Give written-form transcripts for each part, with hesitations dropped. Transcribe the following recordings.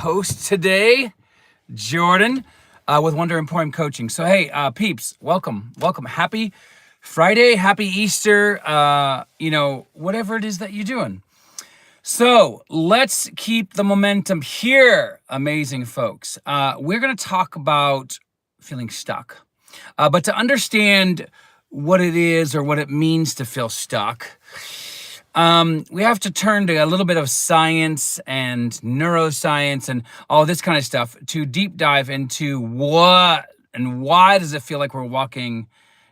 Host today, Jordan, with Wondr Emporium Coaching. So, hey, peeps, welcome. Happy Friday, happy Easter, whatever it is that you're doing. So, let's keep the momentum here, amazing folks. We're going to talk about feeling stuck. But to understand what it is or what it means to feel stuck, we have to turn to a little bit of science and neuroscience and all this kind of stuff to deep dive into what and why does it feel like we're walking,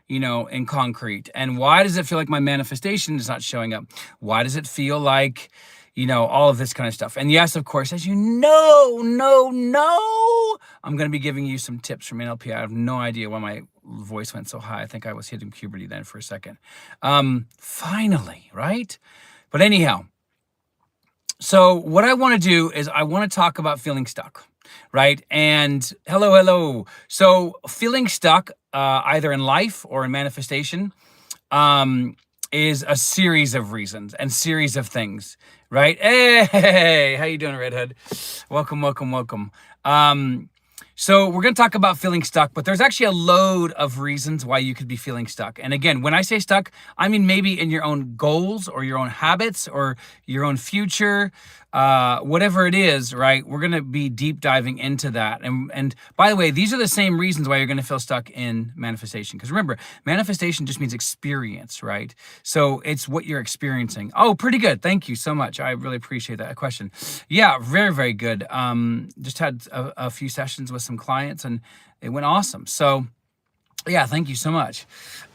in concrete? And why does it feel like my manifestation is not showing up? Why does it feel like, all of this kind of stuff? And yes, of course, as you know, I'm going to be giving you some tips from NLP. I have no idea why my voice went so high. I think I was hitting puberty then for a second. Finally, right? But anyhow, so what I want to do is I want to talk about feeling stuck, right? And hello. So feeling stuck, either in life or in manifestation, is a series of reasons and series of things, right? Hey, how you doing, Redhead? Welcome. So we're going to talk about feeling stuck, but there's actually a load of reasons why you could be feeling stuck. And again, when I say stuck, I mean maybe in your own goals or your own habits or your own future, whatever it is, right? We're going to be deep diving into that. And by the way, these are the same reasons why you're going to feel stuck in manifestation. Because remember, manifestation just means experience, right? So it's what you're experiencing. Oh, pretty good. Thank you so much. I really appreciate that question. Yeah, very, very good. Just had a few sessions with some clients and it went awesome. So yeah, thank you so much.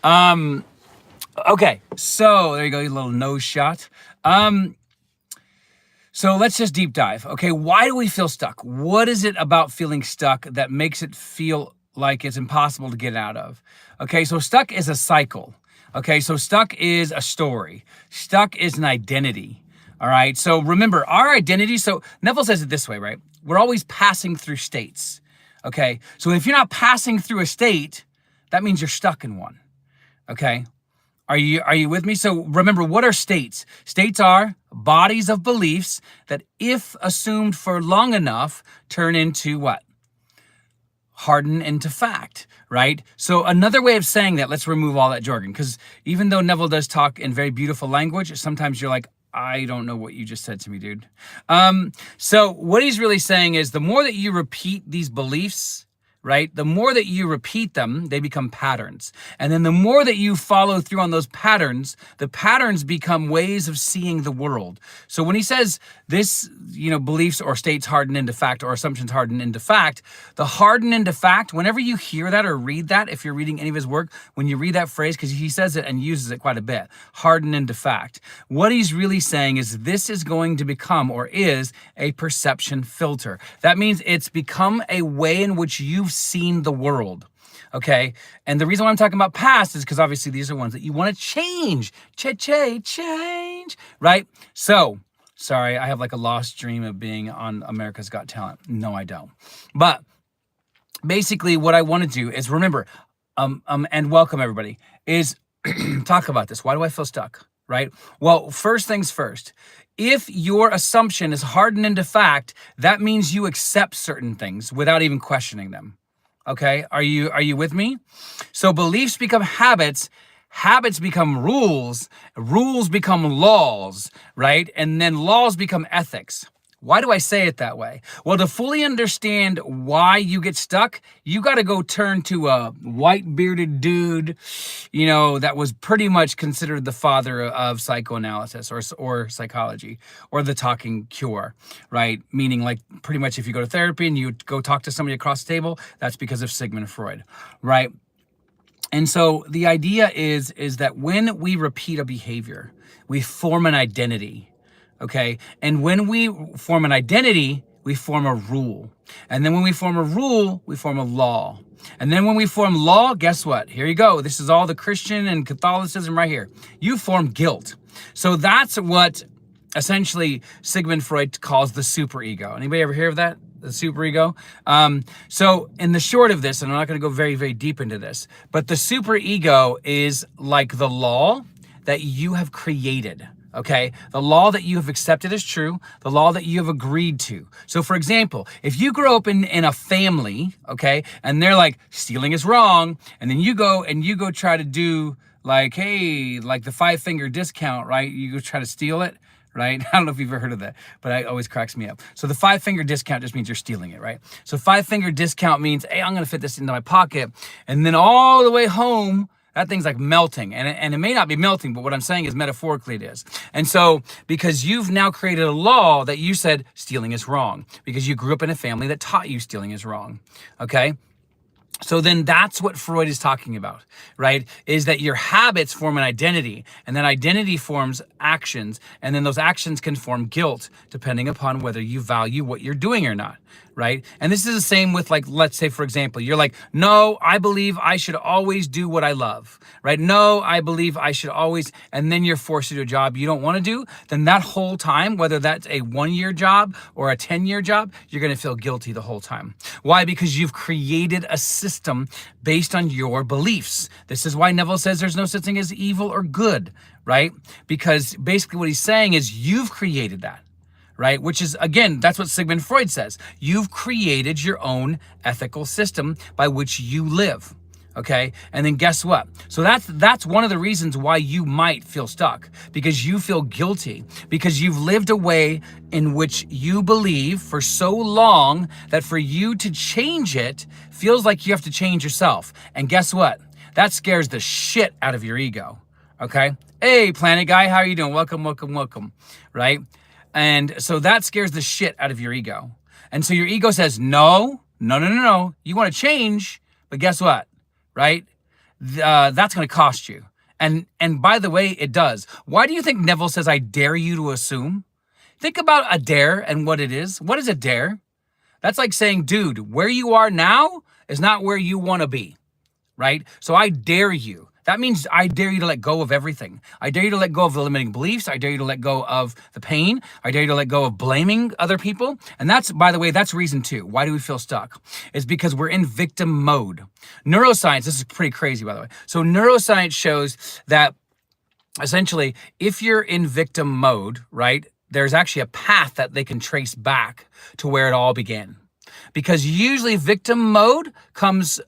Okay, so there you go, your little nose shot. So let's just deep dive. Okay, why do we feel stuck? What is it about feeling stuck that makes it feel like it's impossible to get out of? Okay, so stuck is a cycle. Okay, so stuck is a story. Stuck is an identity. All right, so remember our identity. So Neville says it this way, right? We're always passing through states. Okay, so if you're not passing through a state, that means you're stuck in one. Okay, are you with me? So remember, what are states? States are bodies of beliefs that, if assumed for long enough, turn into what? Harden into fact, right? So another way of saying that, let's remove all that jargon, because even though Neville does talk in very beautiful language, sometimes you're like, I don't know what you just said to me, dude. So what he's really saying is the more that you repeat these beliefs, right? The more that you repeat them, they become patterns. And then the more that you follow through on those patterns, the patterns become ways of seeing the world. So when he says this, beliefs or states harden into fact or assumptions harden into fact, the harden into fact, whenever you hear that or read that, if you're reading any of his work, when you read that phrase, because he says it and uses it quite a bit, harden into fact, what he's really saying is this is going to become or is a perception filter. That means it's become a way in which you've seen the world. Okay. And the reason why I'm talking about past is because obviously these are ones that you want to change. Change. Right? So, sorry, I have like a lost dream of being on America's Got Talent. No, I don't. But basically what I want to do is remember, and welcome everybody, is talk about this. Why do I feel stuck? Right? Well, first things first. If your assumption is hardened into fact, that means you accept certain things without even questioning them. Okay, are you with me? So beliefs become habits, habits become rules, rules become laws, right? And then laws become ethics. Why do I say it that way? Well, to fully understand why you get stuck, you got to go turn to a white bearded dude, that was pretty much considered the father of psychoanalysis or psychology or the talking cure, right? Meaning like pretty much if you go to therapy and you go talk to somebody across the table, that's because of Sigmund Freud, right? And so the idea is that when we repeat a behavior, we form an identity. Okay. And when we form an identity, we form a rule. And then when we form a rule, we form a law. And then when we form law, guess what? Here you go. This is all the Christian and Catholicism right here. You form guilt. So that's what essentially Sigmund Freud calls the superego. Anybody ever hear of that? The superego? So in the short of this, and I'm not going to go very, very deep into this, but the superego is like the law that you have created. Okay, the law that you have accepted as true, the law that you have agreed to. So for example, if you grow up in a family, okay, and they're like, stealing is wrong, and then you go try to do like, hey, like the 5-finger discount, right? You go try to steal it, right? I don't know if you've ever heard of that, but it always cracks me up. So the 5-finger discount just means you're stealing it, right? So 5-finger discount means, hey, I'm gonna fit this into my pocket, and then all the way home, that thing's like melting, and it may not be melting, but what I'm saying is metaphorically it is. And so because you've now created a law that you said stealing is wrong, because you grew up in a family that taught you stealing is wrong, okay? So then that's what Freud is talking about, right? Is that your habits form an identity, and that identity forms actions, and then those actions can form guilt depending upon whether you value what you're doing or not, right? And this is the same with, like, let's say, for example, you're like, no, I believe I should always do what I love, right? No, I believe I should always, and then you're forced to do a job you don't want to do, then that whole time, whether that's a 1-year job or a 10-year job, you're going to feel guilty the whole time. Why? Because you've created a system based on your beliefs. This is why Neville says there's no such thing as evil or good, right? Because basically what he's saying is you've created that, right? Which is, again, that's what Sigmund Freud says. You've created your own ethical system by which you live. Okay, and then guess what? So that's one of the reasons why you might feel stuck, because you feel guilty, because you've lived a way in which you believe for so long that for you to change it feels like you have to change yourself. And guess what? That scares the shit out of your ego. Okay, hey, planet guy, how are you doing? Welcome, welcome, welcome, right? And so that scares the shit out of your ego. And so your ego says, no, you want to change, but guess what? Right? That's going to cost you. And by the way, it does. Why do you think Neville says, I dare you to assume? Think about a dare and what it is. What is a dare? That's like saying, dude, where you are now is not where you want to be, right? So I dare you. That means I dare you to let go of everything. I dare you to let go of the limiting beliefs. I dare you to let go of the pain. I dare you to let go of blaming other people. And that's, by the way, that's reason 2. Why do we feel stuck? It's because we're in victim mode. Neuroscience, this is pretty crazy, by the way. So neuroscience shows that essentially, if you're in victim mode, right, there's actually a path that they can trace back to where it all began. Because usually victim mode comes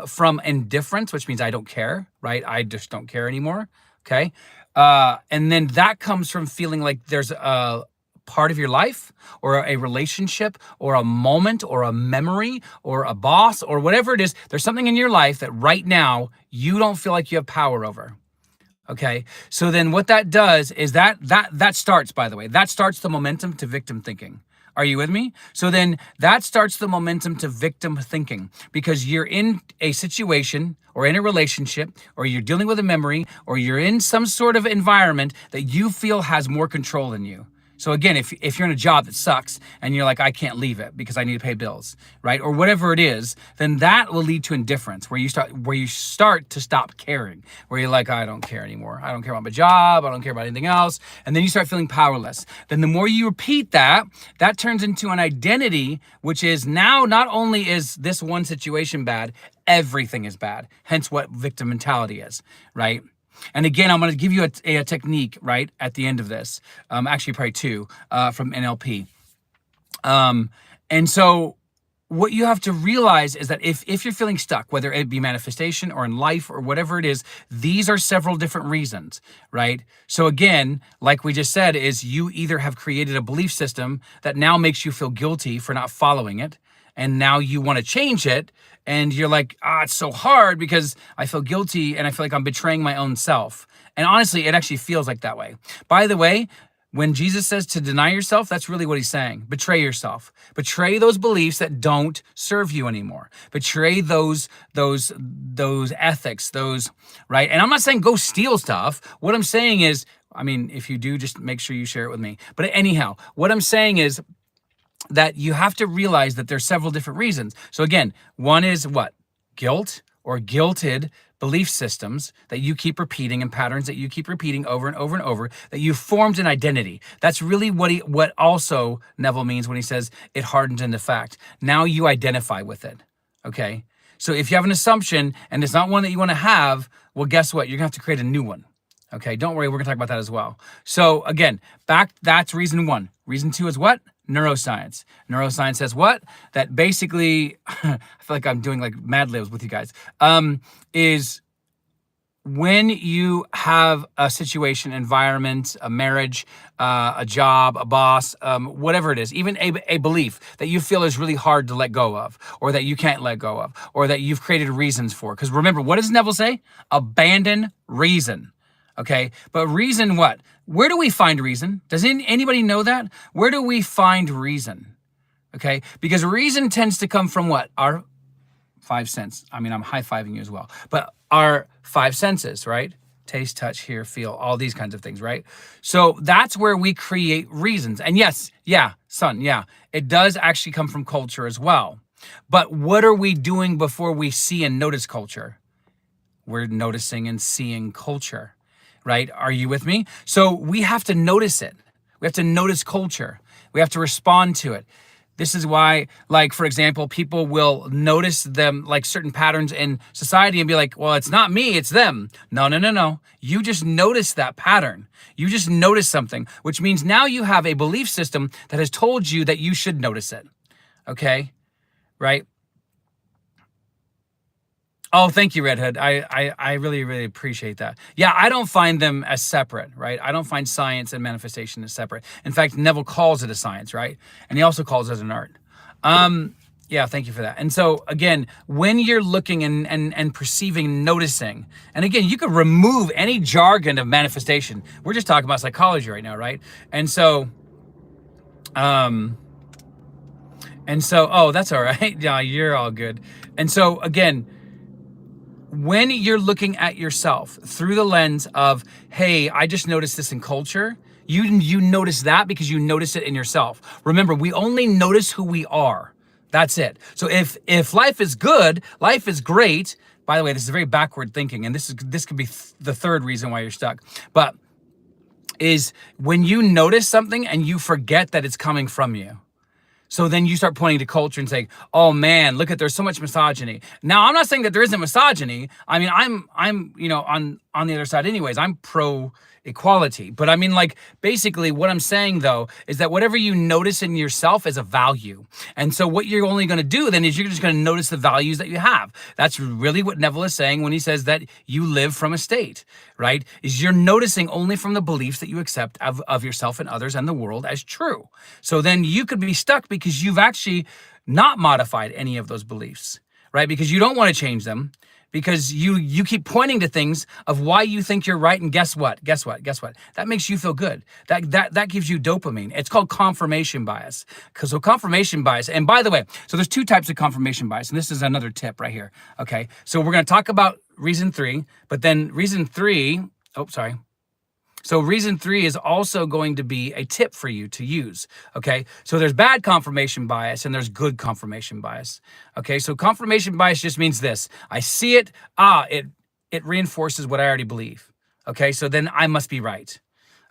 from indifference, which means I don't care, right? I just don't care anymore, okay? And then that comes from feeling like there's a part of your life or a relationship or a moment or a memory or a boss or whatever it is. There's something in your life that right now you don't feel like you have power over. Okay, so then what that does is that starts, by the way, that starts the momentum to victim thinking. Are you with me? So then that starts the momentum to victim thinking, because you're in a situation or in a relationship or you're dealing with a memory or you're in some sort of environment that you feel has more control than you. So again, if you're in a job that sucks and you're like, I can't leave it because I need to pay bills, right? Or whatever it is, then that will lead to indifference, where you start to stop caring, where you're like, I don't care anymore. I don't care about my job. I don't care about anything else. And then you start feeling powerless. Then the more you repeat that turns into an identity, which is now not only is this one situation bad, everything is bad. Hence what victim mentality is, right? And again, I'm going to give you a technique, right, at the end of this. Actually, probably 2 from NLP. And so what you have to realize is that if you're feeling stuck, whether it be manifestation or in life or whatever it is, these are several different reasons, right? So again, like we just said, is you either have created a belief system that now makes you feel guilty for not following it, and now you want to change it, and you're like, it's so hard because I feel guilty and I feel like I'm betraying my own self. And honestly, it actually feels like that way. By the way, when Jesus says to deny yourself, that's really what he's saying. Betray yourself. Betray those beliefs that don't serve you anymore. Betray those ethics, right? And I'm not saying go steal stuff. What I'm saying is, I mean, if you do, just make sure you share it with me. But anyhow, what I'm saying is, that you have to realize that there's several different reasons. So again, one is what? Guilt or guilted belief systems that you keep repeating and patterns that you keep repeating over and over and over, that you've formed an identity. That's really what also Neville means when he says it hardens into fact. Now you identify with it, okay? So if you have an assumption and it's not one that you want to have, well, guess what? You're going to have to create a new one. Okay, don't worry, we're gonna talk about that as well. So again, that's reason one. Reason two is what? Neuroscience. Neuroscience says what? That basically, I feel like I'm doing like Mad Libs with you guys, is when you have a situation, environment, a marriage, a job, a boss, whatever it is, even a belief that you feel is really hard to let go of, or that you can't let go of, or that you've created reasons for. Because remember, what does Neville say? Abandon reason. Okay, but reason what? Where do we find reason? Does anybody know that? Where do we find reason? Okay, because reason tends to come from what? Our five senses. I mean, I'm high-fiving you as well. But our five senses, right? Taste, touch, hear, feel, all these kinds of things, right? So that's where we create reasons. And yes, yeah, son, yeah, it does actually come from culture as well. But what are we doing before we see and notice culture? We're noticing and seeing culture, right? Are you with me? So we have to notice it. We have to notice culture. We have to respond to it. This is why, like, for example, people will notice them, like certain patterns in society and be like, well, it's not me, it's them. No, no, no, no. You just notice that pattern. You just notice something, which means now you have a belief system that has told you that you should notice it. Okay? Right? Oh, thank you, Red Hood. I really, really appreciate that. Yeah, I don't find them as separate, right? I don't find science and manifestation as separate. In fact, Neville calls it a science, right? And he also calls it an art. Yeah, thank you for that. And so, again, when you're looking and perceiving, noticing, and again, you could remove any jargon of manifestation. We're just talking about psychology right now, right? And so, oh, that's all right. Yeah, you're all good. And so, again, when you're looking at yourself through the lens of, hey, I just noticed this in culture, you notice that because you notice it in yourself. Remember, we only notice who we are. That's it. So if life is good, life is great. By the way, this is very backward thinking, and this could be the third reason why you're stuck. But is when you notice something and you forget that it's coming from you. So then you start pointing to culture and saying, oh man, look at, there's so much misogyny. Now, I'm not saying that there isn't misogyny. I mean, I'm on the other side anyways. I'm pro equality. But I mean, like, basically what I'm saying though, is that whatever you notice in yourself is a value. And so what you're only going to do then is you're just going to notice the values that you have. That's really what Neville is saying when he says that you live from a state, right? Is you're noticing only from the beliefs that you accept of yourself and others and the world as true. So then you could be stuck because you've actually not modified any of those beliefs, right? Because you don't want to change them. Because you keep pointing to things of why you think you're right, and guess what? That makes you feel good. That gives you dopamine. It's called confirmation bias. So confirmation bias, and by the way, so there's two types of confirmation bias, and this is another tip right here. Okay, so we're going to talk about reason 3, but then reason 3. So reason 3 is also going to be a tip for you to use, okay? So there's bad confirmation bias and there's good confirmation bias, okay? So confirmation bias just means this. I see it, it reinforces what I already believe, okay? So then I must be right,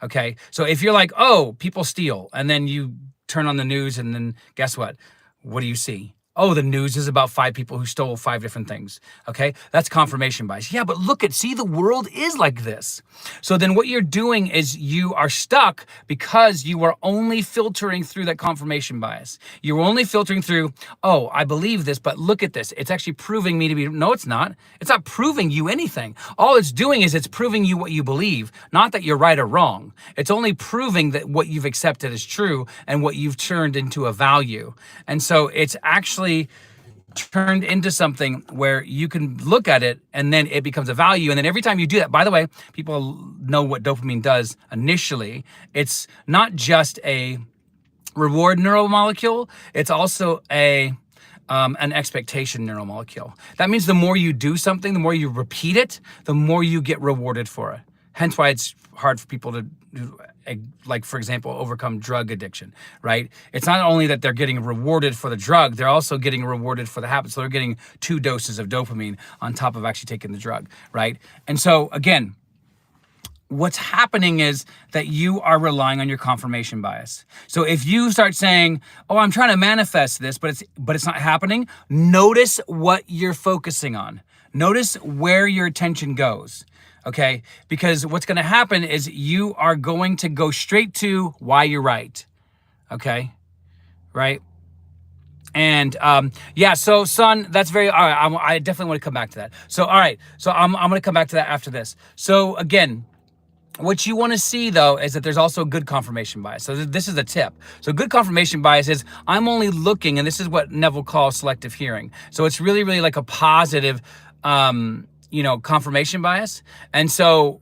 okay? So if you're like, oh, people steal, and then you turn on the news and then guess what? What do you see? Oh, the news is about 5 people who stole 5 different things. Okay, that's confirmation bias. Yeah, but see, the world is like this. So then what you're doing is you are stuck because you are only filtering through that confirmation bias. You're only filtering through, oh, I believe this, but look at this. It's actually proving me to be, no, it's not. It's not proving you anything. All it's doing is it's proving you what you believe, not that you're right or wrong. It's only proving that what you've accepted is true and what you've turned into a value. And so it's actually turned into something where you can look at it and then it becomes a value. And then every time you do that, by the way, people know what dopamine does initially. It's not just a reward neuromolecule. It's also an expectation neuromolecule. That means the more you do something, the more you repeat it, the more you get rewarded for it. Hence why it's hard for people to, like, for example, overcome drug addiction, right? It's not only that they're getting rewarded for the drug, they're also getting rewarded for the habit. So they're getting 2 doses of dopamine on top of actually taking the drug, right? And so, again, what's happening is that you are relying on your confirmation bias. So if you start saying, oh, I'm trying to manifest this, but it's not happening, notice what you're focusing on. Notice where your attention goes, okay? Because what's going to happen is you are going to go straight to why you're right, okay? Right? And yeah, so son, that's very, all right, I definitely want to come back to that. So, all right, so I'm going to come back to that after this. So again, what you want to see though is that there's also good confirmation bias. So this is a tip. So good confirmation bias is I'm only looking, and this is what Neville calls selective hearing. So it's really, really like a positive, confirmation bias. And so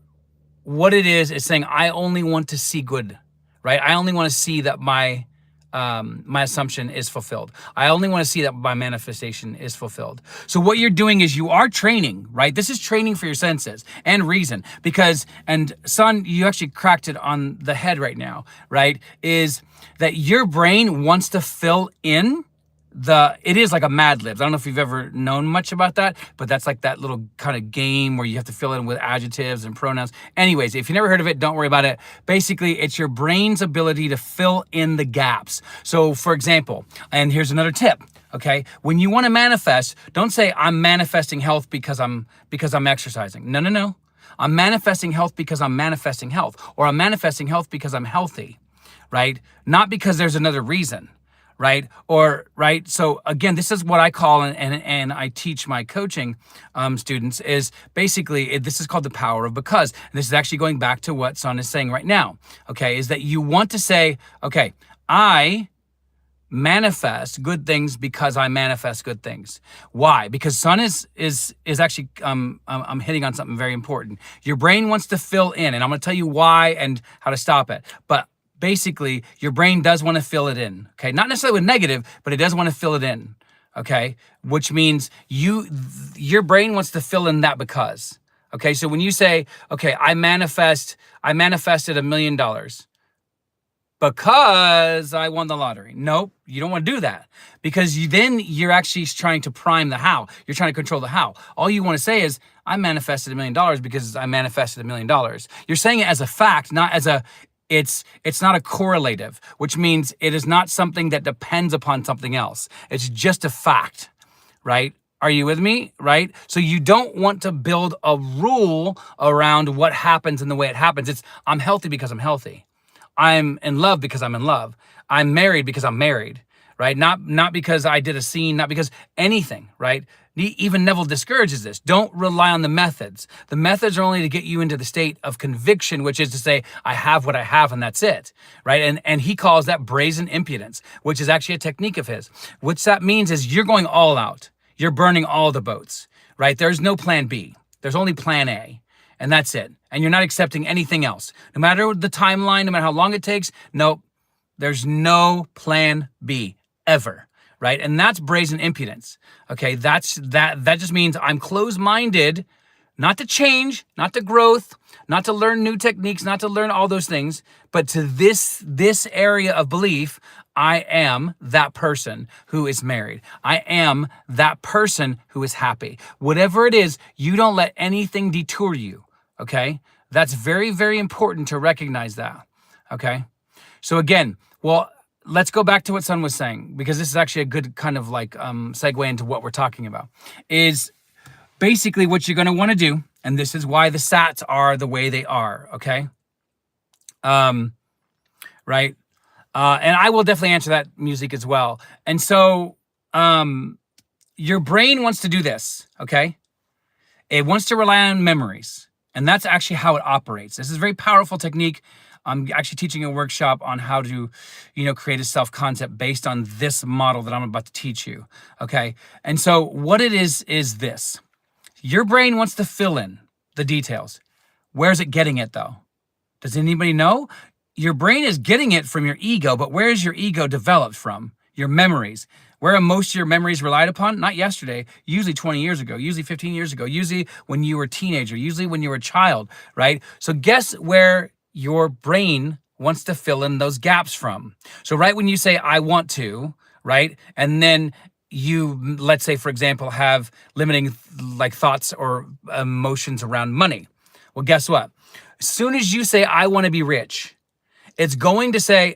what it is saying I only want to see good, right? I only want to see that my assumption is fulfilled. I only want to see that my manifestation is fulfilled. So what you're doing is you are training, right? This is training for your senses and reason because, and son, you actually cracked it on the head right now, right? Is that your brain wants to fill in it is like a Mad Libs. I don't know if you've ever known much about that, but that's like that little kind of game where you have to fill in with adjectives and pronouns. Anyways, if you never heard of it, don't worry about it. Basically, it's your brain's ability to fill in the gaps. So for example, and here's another tip, okay? When you want to manifest, don't say I'm manifesting health because I'm exercising. No. I'm manifesting health because I'm manifesting health, or I'm manifesting health because I'm healthy, right? Not because there's another reason. Right? Or, right? So again, this is what I call, and I teach my coaching students is basically, this is called the power of because. And this is actually going back to what Son is saying right now, okay? Is that you want to say, okay, I manifest good things because I manifest good things. Why? Because Son is actually, I'm hitting on something very important. Your brain wants to fill in, and I'm going to tell you why and how to stop it. But basically, your brain does want to fill it in, okay? Not necessarily with negative, but it does want to fill it in, okay? Which means your brain wants to fill in that because, okay? So when you say, okay, I manifested $1 million because I won the lottery. Nope, you don't want to do that because you're actually trying to prime the how. You're trying to control the how. All you want to say is, I manifested $1 million because I manifested $1 million. You're saying it as a fact, not as it's not a correlative, which means it is not something that depends upon something else. It's just a fact, right? Are you with me, right? So you don't want to build a rule around what happens and the way it happens. It's I'm healthy because I'm healthy. I'm in love because I'm in love. I'm married because I'm married, right? Not because I did a scene, not because anything, right? Even Neville discourages this. Don't rely on the methods. The methods are only to get you into the state of conviction, which is to say, I have what I have and that's it, right? And he calls that brazen impudence, which is actually a technique of his. What that means is you're going all out. You're burning all the boats, right? There's no plan B. There's only plan A, and that's it. And you're not accepting anything else. No matter the timeline, no matter how long it takes, nope, there's no plan B ever. Right? And that's brazen impudence. Okay, that just means I'm closed-minded, not to change, not to growth, not to learn new techniques, not to learn all those things, but to this area of belief, I am that person who is married. I am that person who is happy. Whatever it is, you don't let anything detour you. Okay? That's very, very important to recognize that. Okay? So again, let's go back to what Son was saying, because this is actually a good kind of like segue into what we're talking about, is basically what you're going to want to do. And this is why the SATs are the way they are. Okay. Right. And I will definitely answer that music as well. And so your brain wants to do this. Okay. It wants to rely on memories. And that's actually how it operates. This is a very powerful technique. I'm actually teaching a workshop on how to, create a self-concept based on this model that I'm about to teach you, okay? And so what it is this. Your brain wants to fill in the details. Where's it getting it, though? Does anybody know? Your brain is getting it from your ego, but where is your ego developed from? Your memories. Where are most of your memories relied upon? Not yesterday, usually 20 years ago, usually 15 years ago, usually when you were a teenager, usually when you were a child, right? So guess where your brain wants to fill in those gaps from. So right when you say, I want to, right? And then you, let's say, for example, have limiting like thoughts or emotions around money. Well, guess what? As soon as you say, I want to be rich, it's going to say,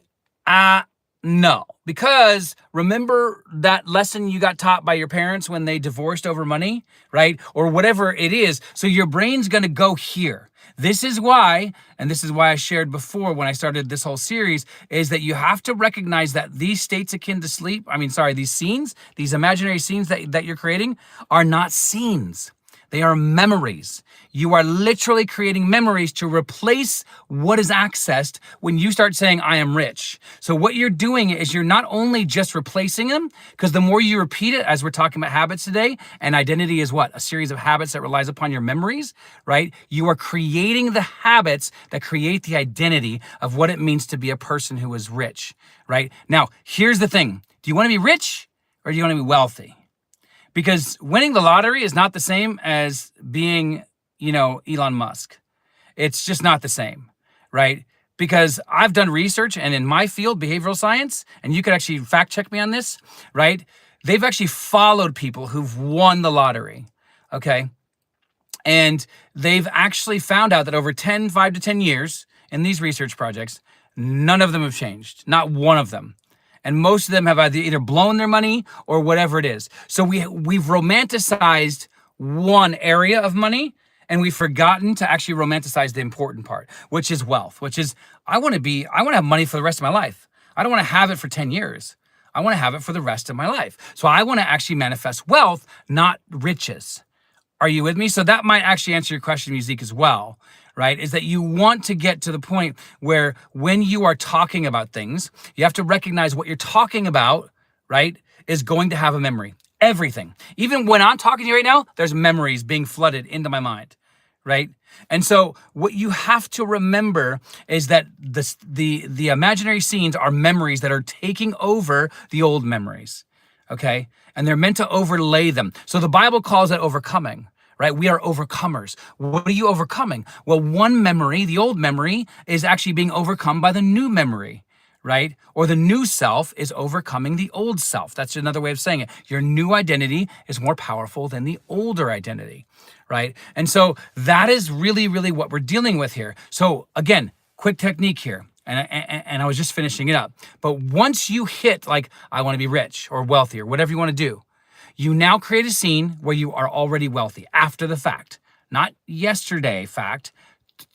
No, because remember that lesson you got taught by your parents when they divorced over money, right? Or whatever it is. So your brain's going to go here. This is why, and this is why I shared before when I started this whole series, is that you have to recognize that these states akin to sleep, these scenes, these imaginary scenes that you're creating are not scenes. They are memories. You are literally creating memories to replace what is accessed when you start saying, I am rich. So what you're doing is you're not only just replacing them, because the more you repeat it, as we're talking about habits today, and identity is what? A series of habits that relies upon your memories, right? You are creating the habits that create the identity of what it means to be a person who is rich, right? Now, here's the thing. Do you want to be rich or do you want to be wealthy? Because winning the lottery is not the same as being, Elon Musk. It's just not the same, right? Because I've done research, and in my field, behavioral science, and you could actually fact check me on this, right? They've actually followed people who've won the lottery, okay? And they've actually found out that over 5 to 10 years in these research projects, none of them have changed, not one of them. And most of them have either blown their money or whatever it is. So we've romanticized one area of money, and we've forgotten to actually romanticize the important part, which is wealth, which is I want to have money for the rest of my life. I don't want to have it for 10 years. I want to have it for the rest of my life. So I want to actually manifest wealth, not riches. Are you with me? So that might actually answer your question, Musique, as well, right? Is that you want to get to the point where when you are talking about things, you have to recognize what you're talking about, right, is going to have a memory. Everything. Even when I'm talking to you right now, there's memories being flooded into my mind, right? And so what you have to remember is that the imaginary scenes are memories that are taking over the old memories, okay? And they're meant to overlay them. So the Bible calls it overcoming, right? We are overcomers. What are you overcoming? Well, one memory, the old memory, is actually being overcome by the new memory, right? Or the new self is overcoming the old self. That's another way of saying it. Your new identity is more powerful than the older identity, right? And so that is really, really what we're dealing with here. So again, quick technique here. And I was just finishing it up. But once you hit I want to be rich or wealthy or whatever you want to do, you now create a scene where you are already wealthy after the fact, not yesterday fact.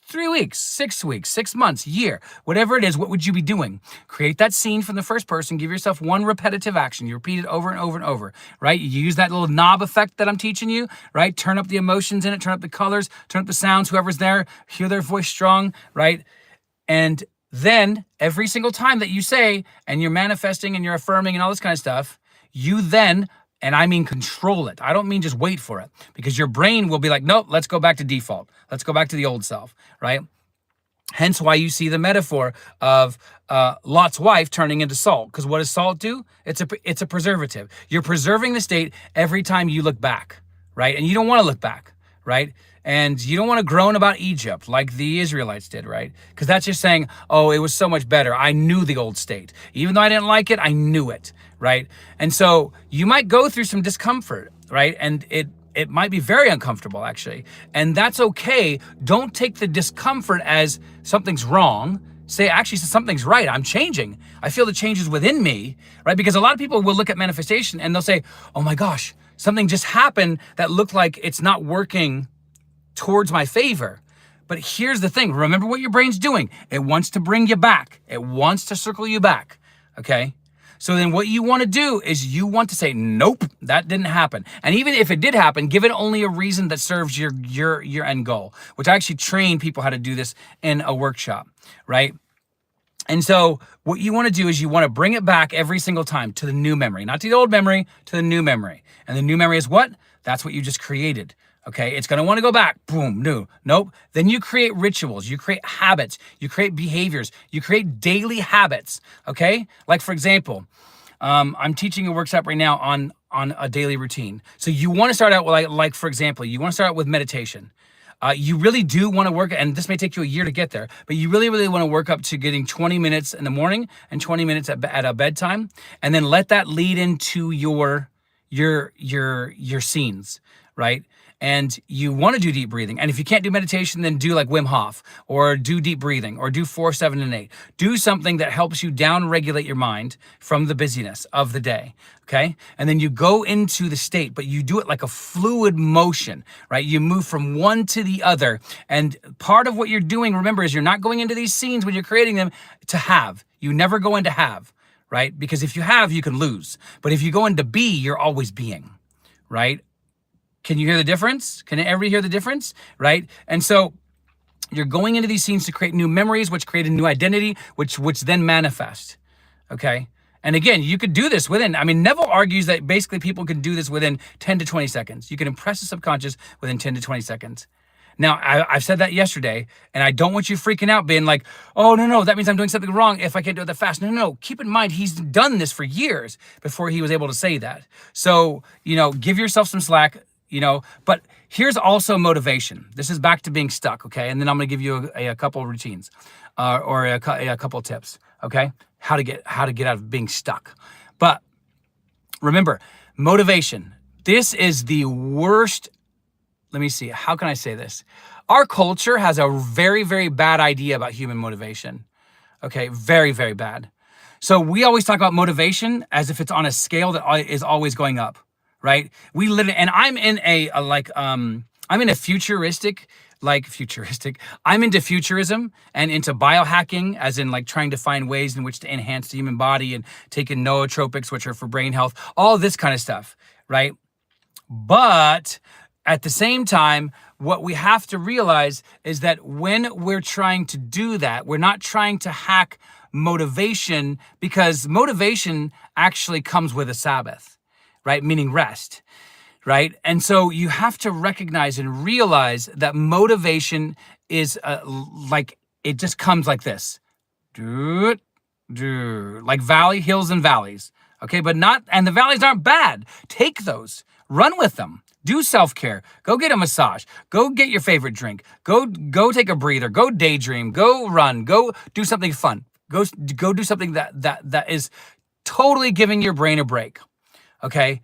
3 weeks, 6 weeks, 6 months, year, whatever it is, what would you be doing? Create that scene from the first person. Give yourself one repetitive action. You repeat it over and over and over, right? You use that little knob effect that I'm teaching you, right? Turn up the emotions in it, turn up the colors, turn up the sounds, whoever's there, hear their voice strong, right? And then every single time that you say, and you're manifesting and you're affirming and all this kind of stuff, you then, and I mean control it. I don't mean just wait for it, because your brain will be like, nope, let's go back to default. Let's go back to the old self, right? Hence why you see the metaphor of Lot's wife turning into salt. Because what does salt do? It's a preservative. You're preserving the state every time you look back, right? And you don't want to look back, right? And you don't want to groan about Egypt like the Israelites did, right? Because that's just saying, oh, it was so much better. I knew the old state. Even though I didn't like it, I knew it, right? And so you might go through some discomfort, right? And it might be very uncomfortable, actually. And that's okay. Don't take the discomfort as something's wrong. Say, actually, something's right. I'm changing. I feel the changes within me, right? Because a lot of people will look at manifestation and they'll say, oh my gosh, something just happened that looked like it's not working towards my favor. But here's the thing. Remember what your brain's doing. It wants to bring you back. It wants to circle you back, okay? So then what you want to do is you want to say, nope, that didn't happen. And even if it did happen, give it only a reason that serves your end goal, which I actually train people how to do this in a workshop, right? And so what you want to do is you want to bring it back every single time to the new memory, not to the old memory, to the new memory. And the new memory is what? That's what you just created. Okay, it's going to want to go back. Boom, new. Nope. Then you create rituals. You create habits. You create behaviors. You create daily habits. Okay, like for example, I'm teaching a workshop right now on a daily routine. So you want to start out with like for example, you want to start out with meditation. You really do want to work, and this may take you a year to get there, but you really, really want to work up to getting 20 minutes in the morning and 20 minutes at a bedtime, and then let that lead into your your scenes, right? And you want to do deep breathing. And if you can't do meditation, then do like Wim Hof, or do deep breathing, or do 4, 7, and 8. Do something that helps you down regulate your mind from the busyness of the day. Okay. And then you go into the state, but you do it like a fluid motion, right? You move from one to the other. And part of what you're doing, remember, is you're not going into these scenes when you're creating them to have. You never go into have, right? Because if you have, you can lose. But if you go into be, you're always being, right? Can you hear the difference? Can everybody hear the difference? Right? And so you're going into these scenes to create new memories, which create a new identity, which then manifest. Okay? And again, you could do this within, Neville argues that basically people can do this within 10 to 20 seconds. You can impress the subconscious within 10 to 20 seconds. Now, I've said that yesterday, and I don't want you freaking out being like, oh, no, that means I'm doing something wrong if I can't do it that fast. No. Keep in mind, he's done this for years before he was able to say that. So, give yourself some slack. But here's also motivation. This is back to being stuck, okay? And then I'm gonna give you a couple of routines or a couple of tips, okay? How to get out of being stuck. But remember, motivation. This is the worst. Let me see. How can I say this? Our culture has a very, very bad idea about human motivation. Okay, very, very bad. So we always talk about motivation as if it's on a scale that is always going up. Right? We literally, and I'm in I'm into futurism and into biohacking, as in like trying to find ways in which to enhance the human body and taking nootropics, which are for brain health, all this kind of stuff, right? But at the same time, what we have to realize is that when we're trying to do that, we're not trying to hack motivation, because motivation actually comes with a Sabbath. Right? Meaning rest, right? And so you have to recognize and realize that motivation is it just comes like this. Like hills and valleys, okay? And the valleys aren't bad. Take those, run with them, do self-care, go get a massage, go get your favorite drink, go take a breather, go daydream, go run, go do something fun, go do something that is totally giving your brain a break. Okay,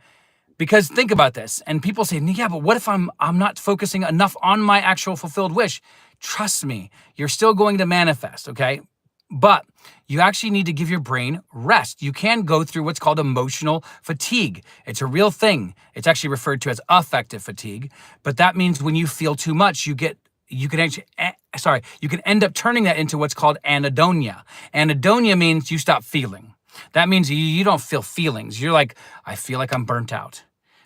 because think about this, and people say, yeah, but what if I'm not focusing enough on my actual fulfilled wish? Trust me, you're still going to manifest, okay? But you actually need to give your brain rest. You can go through what's called emotional fatigue. It's a real thing. It's actually referred to as affective fatigue, but that means when you feel too much, you can end up turning that into what's called anhedonia. Anhedonia means you stop feeling. That means you don't feel feelings. You're like, I feel like I'm burnt out,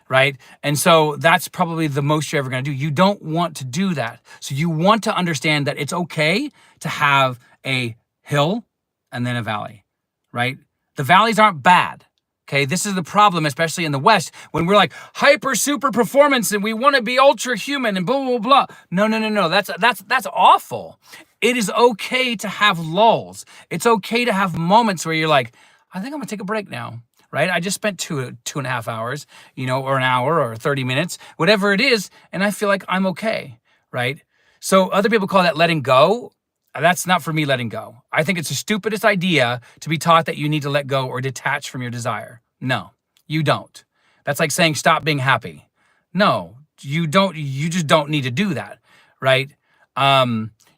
right? And so that's probably the most you're ever going to do. You don't want to do that. So you want to understand that it's okay to have a hill and then a valley, right? The valleys aren't bad. Okay, this is the problem, especially in the West, when we're like hyper super performance and we want to be ultra human and blah blah blah. No. That's awful. It is okay to have lulls. It's okay to have moments where you're like, I think I'm gonna take a break now, right? I just spent 2.5 hours, or an hour or 30 minutes, whatever it is, and I feel like I'm okay, right? So other people call that letting go. That's not for me, letting go. I think it's the stupidest idea to be taught that you need to let go or detach from your desire. No, you don't. That's like saying stop being happy. No, you don't. You just don't need to do that, right?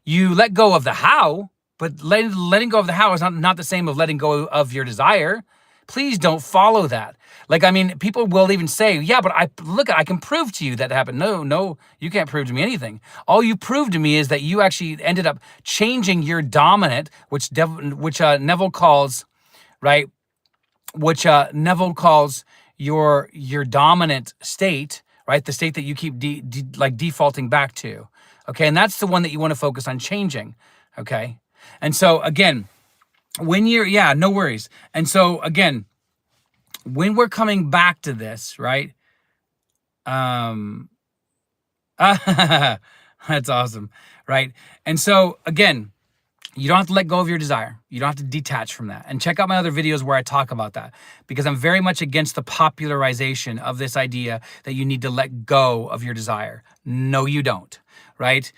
You let go of the how, but letting go of the how is not the same of letting go of your desire. Please don't follow that. People will even say, yeah, but I can prove to you that happened. No, you can't prove to me anything. All you prove to me is that you actually ended up changing your dominant, which Neville calls, right? Which Neville calls your dominant state, right? The state that you keep defaulting back to. Okay, and that's the one that you want to focus on changing. Okay, and so again, no worries. And so again, when we're coming back to this, right? That's awesome, right? And so again, you don't have to let go of your desire. You don't have to detach from that. And check out my other videos where I talk about that, because I'm very much against the popularization of this idea that you need to let go of your desire. No, you don't, right?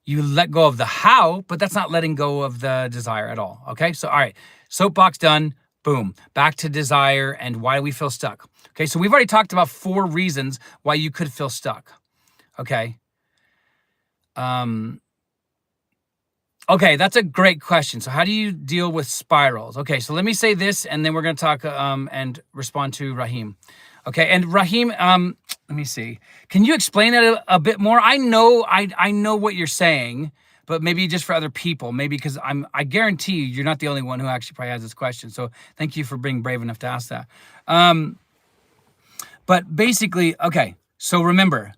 You let go of the how, but that's not letting go of the desire at all, okay? So, all right, soapbox done. Boom, back to desire and why we feel stuck. Okay, so we've already talked about 4 reasons why you could feel stuck. Okay. Okay, that's a great question. So how do you deal with spirals? Okay, so let me say this, and then we're going to talk and respond to Rahim. Okay, and Rahim, let me see. Can you explain that a bit more? I know what you're saying, but maybe just for other people, maybe because I guarantee you're not the only one who actually probably has this question. So thank you for being brave enough to ask that. But basically, okay, so remember,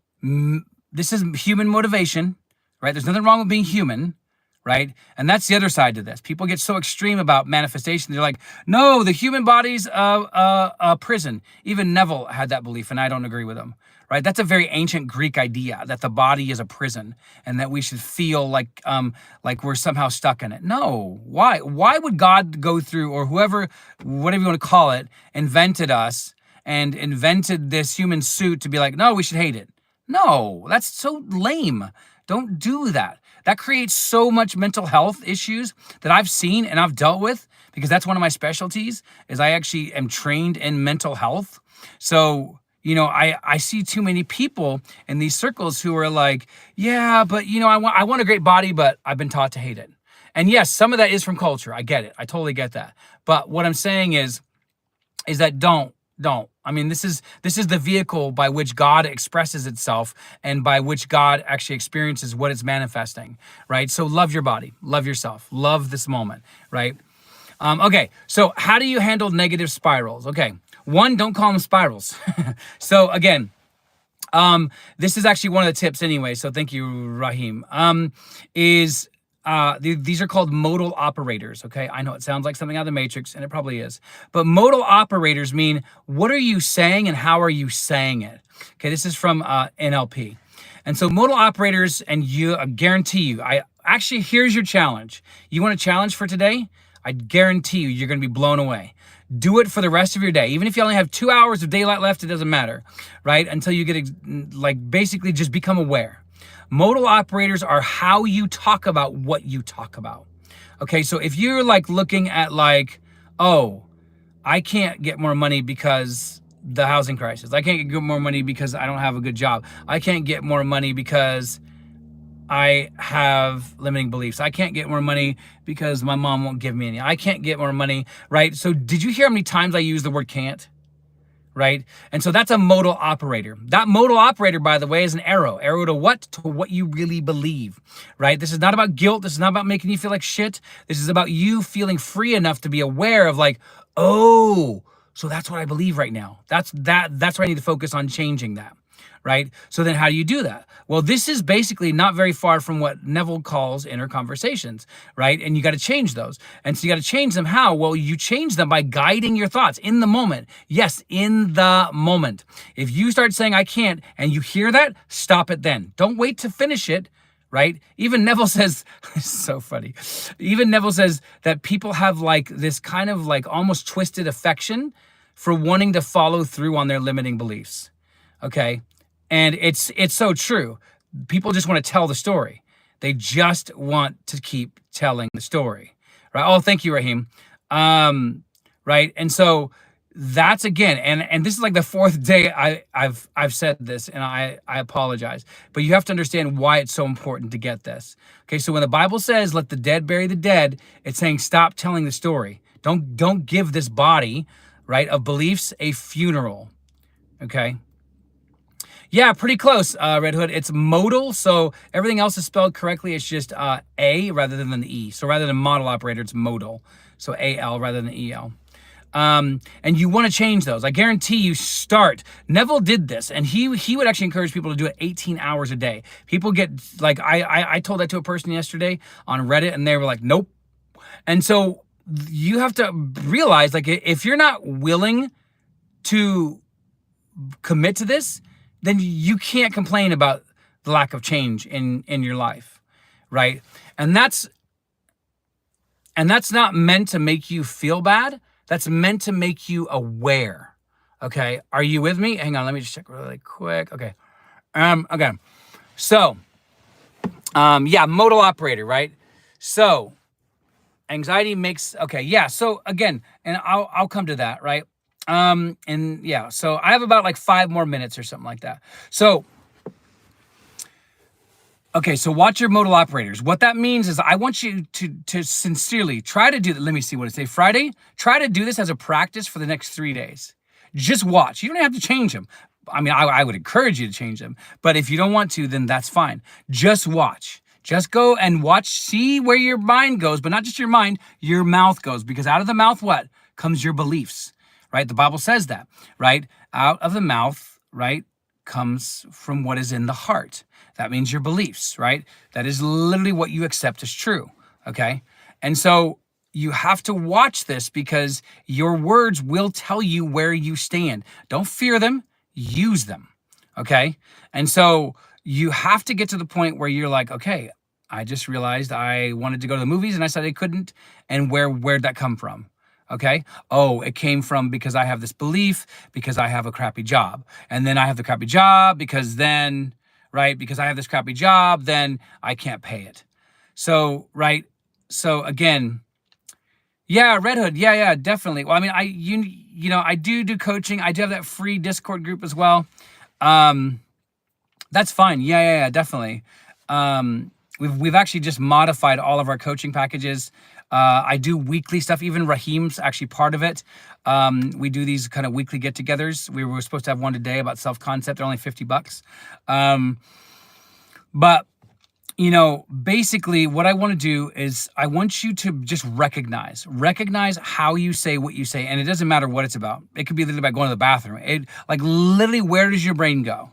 this is human motivation, right? There's nothing wrong with being human, right? And that's the other side to this. People get so extreme about manifestation. They're like, no, the human body's a prison. Even Neville had that belief, and I don't agree with him, right? That's a very ancient Greek idea that the body is a prison and that we should feel like we're somehow stuck in it. No, why? Why would God go through, or whoever, whatever you want to call it, invented us and invented this human suit to be like, no, we should hate it? No, that's so lame. Don't do that. That creates so much mental health issues that I've seen and I've dealt with, because that's one of my specialties, is I actually am trained in mental health. So, I see too many people in these circles who are like, yeah, but I want a great body, but I've been taught to hate it. And yes, some of that is from culture. I get it. I totally get that. But what I'm saying is that don't. I mean, this is the vehicle by which God expresses itself and by which God actually experiences what it's manifesting, right? So love your body, love yourself, love this moment, right? Okay, so how do you handle negative spirals? Okay, 1, don't call them spirals. So again, this is actually one of the tips anyway, so thank you, Rahim, these are called modal operators, okay? I know it sounds like something out of the Matrix, and it probably is. But modal operators mean, what are you saying and how are you saying it? Okay, this is from NLP. And so modal operators, and I guarantee you, here's your challenge. You want a challenge for today? I guarantee you're going to be blown away. Do it for the rest of your day. Even if you only have 2 hours of daylight left, it doesn't matter, right? Until you get, basically just become aware. Modal operators are how you talk about what you talk about. Okay, so if you're looking at oh, I can't get more money because the housing crisis. I can't get more money because I don't have a good job. I can't get more money because I have limiting beliefs. I can't get more money because my mom won't give me any. I can't get more money, right? So did you hear how many times I use the word can't? Right? And so that's a modal operator. That modal operator, by the way, is an arrow. Arrow to what? To what you really believe, right? This is not about guilt. This is not about making you feel like shit. This is about you feeling free enough to be aware of oh, so that's what I believe right now. That's where I need to focus on changing that, right? So then how do you do that? Well, this is basically not very far from what Neville calls inner conversations, right? And you got to change those. And so you got to change them how? Well, you change them by guiding your thoughts in the moment. Yes, in the moment. If you start saying, I can't, and you hear that, stop it then. Don't wait to finish it, right? Even Neville says, it's so funny. Even Neville says that people have this kind of almost twisted affection for wanting to follow through on their limiting beliefs, okay? And it's so true. People just want to tell the story. They just want to keep telling the story, right? Oh, thank you, Rahim. Right, and so that's again, and this is the 4th day I've said this, and I apologize, but you have to understand why it's so important to get this. Okay, so when the Bible says, "Let the dead bury the dead," it's saying stop telling the story. Don't give this body, right, of beliefs a funeral. Okay. Yeah, pretty close, Red Hood. It's modal, so everything else is spelled correctly. It's just A rather than an E. So rather than model operator, it's modal. So A-L rather than E-L. And you want to change those. I guarantee you start. Neville did this, and he would actually encourage people to do it 18 hours a day. People get, I told that to a person yesterday on Reddit, and they were like, nope. And so you have to realize, if you're not willing to commit to this, then you can't complain about the lack of change in your life, right? And that's not meant to make you feel bad. That's meant to make you aware, okay? Are you with me? Hang on, let me just check really quick. Okay. Okay. So, yeah, modal operator, right? So, Anxiety makes, okay, yeah. So again, and I'll come to that, right? And yeah, so I have about like 5 more minutes or something like that. So, okay, so watch your modal operators. What that means is I want you to sincerely try to do that. Let me see what it say. Friday, try to do this as a practice for the next 3 days. Just watch. You don't have to change them. I mean, I would encourage you to change them, but if you don't want to, then that's fine. Just watch. Just go and watch, see where your mind goes, but not just your mind, your mouth goes, because out of the mouth, what? Comes your beliefs, right? The Bible says that, right? Out of the mouth, right, comes from what is in the heart. That means your beliefs, right? That is literally what you accept as true, okay? And so you have to watch this because your words will tell you where you stand. Don't fear them, use them, okay? And so you have to get to the point where you're like, okay, I just realized I wanted to go to the movies and I said I couldn't. And where'd that come from? Okay. Oh, it came from because I have this belief, because I have a crappy job. And then I have the crappy job because then, right, because I have this crappy job, then I can't pay it. So, right. So again, yeah, Red Hood. Yeah, definitely. Well, I mean, you know, I do coaching. I do have that free Discord group as well. That's fine. Yeah, definitely. We've actually just modified all of our coaching packages. I do weekly stuff. Even Raheem's actually part of it. We do these kind of weekly get-togethers. We were supposed to have one today about self-concept. They're only $50. But you know, basically what I want to do is I want you to just recognize how you say what you say. And it doesn't matter what it's about. It could be literally about going to the bathroom. Like literally, where does your brain go?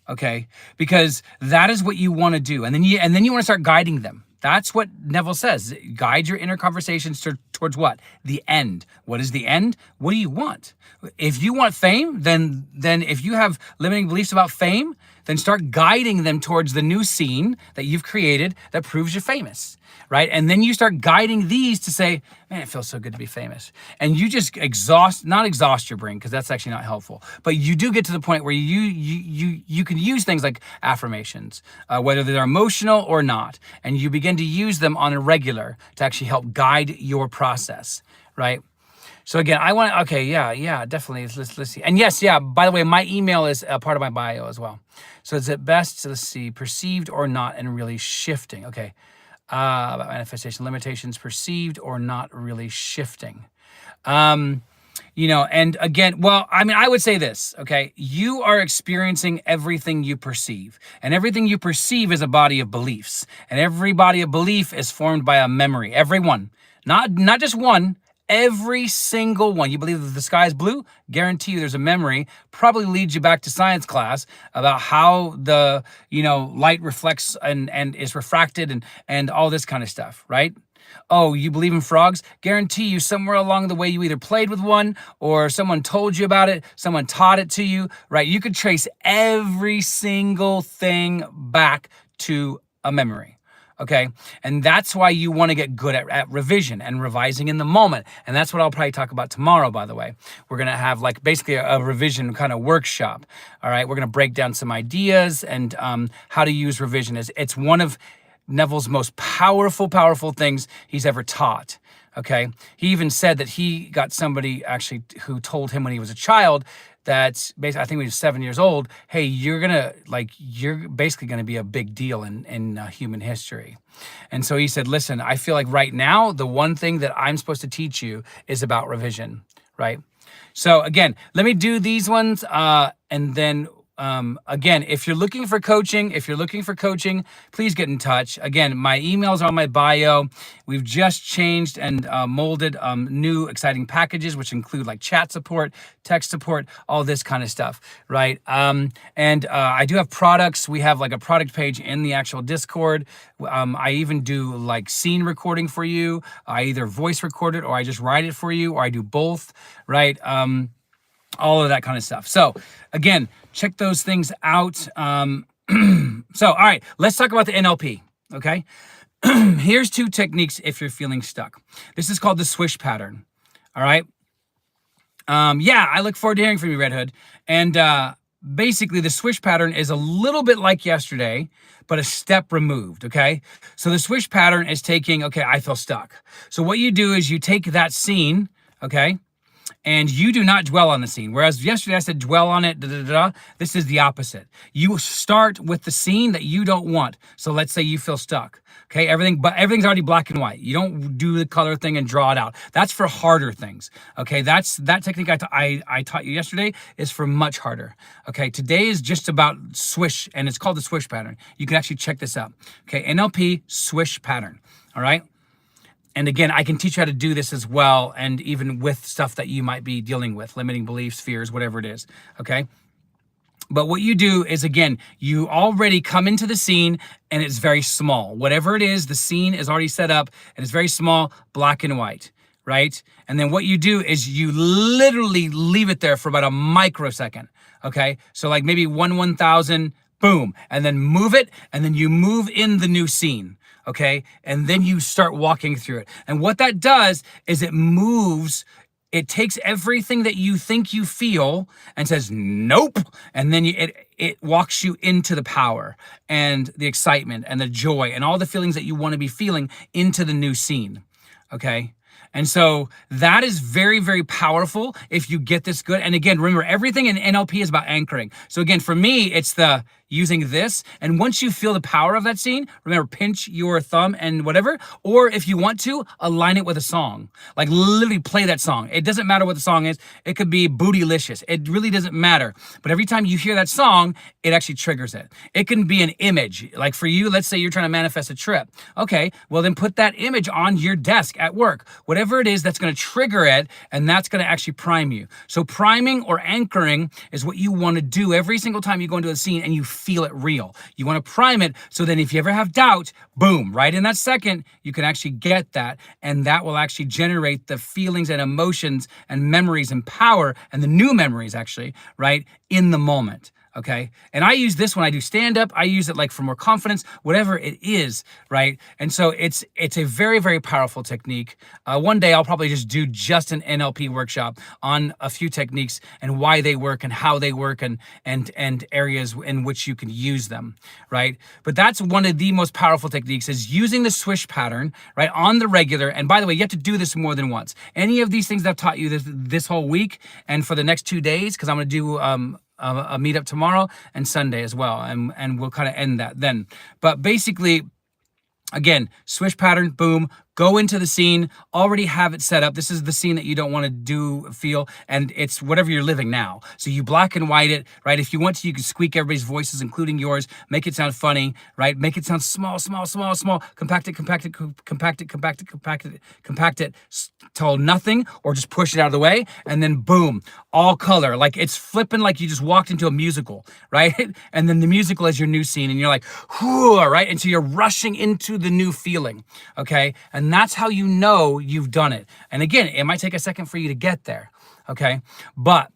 Okay, because that is what you want to do, and then you want to start guiding them. That's what Neville says. Guide your inner conversations towards what? The end. What is the end? What do you want? If you want fame, then if you have limiting beliefs about fame, then start guiding them towards the new scene that you've created that proves you're famous, right? And then you start guiding these to say, man, it feels so good to be famous. And you just not exhaust your brain, because that's actually not helpful. But you do get to the point where you can use things like affirmations, whether they're emotional or not. And you begin to use them on a regular to actually help guide your process, right? So again, okay, yeah, definitely. Let's see. And yes, yeah, by the way, my email is a part of my bio as well. So it's at best, let's see, perceived or not and really shifting. Okay. About manifestation limitations, perceived or not really shifting. You know, and again, well, I mean, I would say this, okay? You are experiencing everything you perceive, and everything you perceive is a body of beliefs, and every body of belief is formed by a memory. Every one, not just one. Every single one. You believe that the sky is blue? Guarantee you there's a memory, probably leads you back to science class about how the, you know, light reflects and is refracted and all this kind of stuff, right? Oh, you believe in frogs? Guarantee you somewhere along the way you either played with one or someone told you about it, someone taught it to you, right? You could trace every single thing back to a memory. Okay. And that's why you want to get good at revision and revising in the moment. And that's what I'll probably talk about tomorrow, by the way. We're going to have like basically a revision kind of workshop. All right. We're going to break down some ideas and how to use revision. It's one of Neville's most powerful things he's ever taught. Okay. He even said that he got somebody actually who told him when he was a child that basically, I think he was 7 years old, hey, you're basically gonna be a big deal in human history. And so he said, listen, I feel like right now, the one thing that I'm supposed to teach you is about revision, right? So again, let me do these ones, and then again, if you're looking for coaching, please get in touch. Again, my emails are on my bio. We've just changed and molded new exciting packages, which include like chat support, text support, all this kind of stuff, right? And I do have products. We have like a product page in the actual Discord. I even do like scene recording for you. I either voice record it or I just write it for you, or I do both, right? All of that kind of stuff. So again, check those things out. So, all right, let's talk about the NLP, okay? Here's 2 techniques if you're feeling stuck. This is called the swish pattern, all right? Yeah, I look forward to hearing from you, Red Hood. And basically the swish pattern is a little bit like yesterday, but a step removed, okay? So the swish pattern is taking, okay, I feel stuck. So what you do is you take that scene, okay, and you do not dwell on the scene. Whereas yesterday I said dwell on it, this is the opposite. You start with the scene that you don't want. So let's say you feel stuck, okay? Everything's already black and white. You don't do the color thing and draw it out. That's for harder things, okay? That technique I taught you yesterday is for much harder, okay? Today is just about swish, and it's called the swish pattern. You can actually check this out, okay? NLP swish pattern, all right? And again, I can teach you how to do this as well, and even with stuff that you might be dealing with, limiting beliefs, fears, whatever it is, okay? But what you do is, again, you already come into the scene and it's very small. Whatever it is, the scene is already set up and it's very small, black and white, right? And then what you do is you literally leave it there for about a microsecond, okay? So like maybe 1/1000, boom, and then move it, and then you move in the new scene. Okay, and then you start walking through it. And what that does is it takes everything that you think you feel and says, nope. And then it walks you into the power and the excitement and the joy and all the feelings that you want to be feeling into the new scene. Okay. And so that is very, very powerful if you get this good. And again, remember, everything in NLP is about anchoring. So again, for me, it's the using this. And once you feel the power of that scene, remember, pinch your thumb and whatever, or if you want to, align it with a song. Like literally play that song. It doesn't matter what the song is. It could be Bootylicious. It really doesn't matter. But every time you hear that song, it actually triggers it. It can be an image. Like for you, let's say you're trying to manifest a trip. Okay, well then put that image on your desk at work. Whatever it is that's going to trigger it, and that's going to actually prime you. So priming or anchoring is what you want to do every single time you go into a scene and you feel it real. You want to prime it so then if you ever have doubt, boom, right in that second, you can actually get that, and that will actually generate the feelings and emotions and memories and power and the new memories actually, right, in the moment. Okay. And I use this when I do stand up. I use it like for more confidence, whatever it is. Right. And so it's a very, very powerful technique. One day I'll probably just do just an NLP workshop on a few techniques and why they work and how they work and areas in which you can use them. Right. But that's one of the most powerful techniques is using the swish pattern, right, on the regular. And by the way, you have to do this more than once. Any of these things that I've taught you this whole week and for the next 2 days, because I'm going to do, a meetup tomorrow and Sunday as well. And we'll kind of end that then. But basically, again, swish pattern, boom, go into the scene, already have it set up. This is the scene that you don't want to feel, and it's whatever you're living now. So you black and white it, right? If you want to, you can squeak everybody's voices, including yours, make it sound funny, right? Make it sound small, compact it till nothing, or just push it out of the way, and then boom, all color. Like it's flipping like you just walked into a musical, right? And then the musical is your new scene, and you're like, whoo, right? And so you're rushing into the new feeling, okay? And that's how you know you've done it. And again, it might take a second for you to get there, okay? But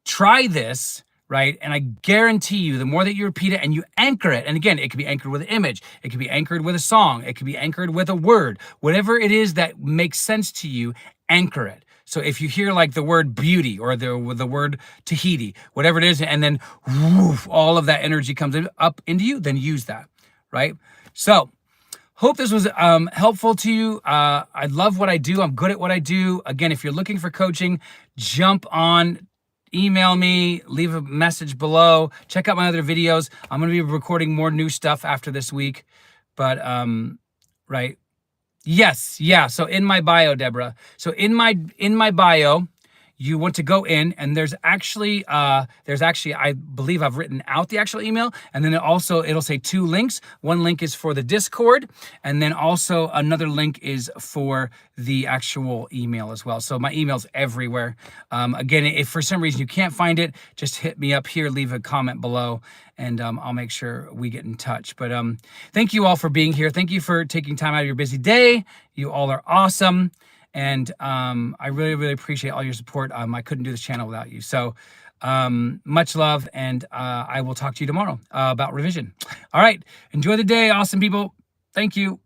try this, right? And I guarantee you, the more that you repeat it and you anchor it, and again, it could be anchored with an image, it could be anchored with a song, it could be anchored with a word, whatever it is that makes sense to you, anchor it. So if you hear like the word beauty or the word Tahiti, whatever it is, and then woof, all of that energy comes up into you, then use that, right? So hope this was helpful to you. I love what I do. I'm good at what I do. Again, if you're looking for coaching, jump on, email me, leave a message below. Check out my other videos. I'm going to be recording more new stuff after this week. But, right. Yes. Yeah. So in my bio, Deborah. So in my bio, you want to go in, and there's actually, I believe I've written out the actual email, and then it'll say 2 links. One link is for the Discord, and then also another link is for the actual email as well. So my email's everywhere. Again, if for some reason you can't find it, just hit me up here, leave a comment below, and I'll make sure we get in touch. But thank you all for being here. Thank you for taking time out of your busy day. You all are awesome. And I really, really appreciate all your support. I couldn't do this channel without you. So much love, and I will talk to you tomorrow about revision. All right. Enjoy the day, awesome people. Thank you.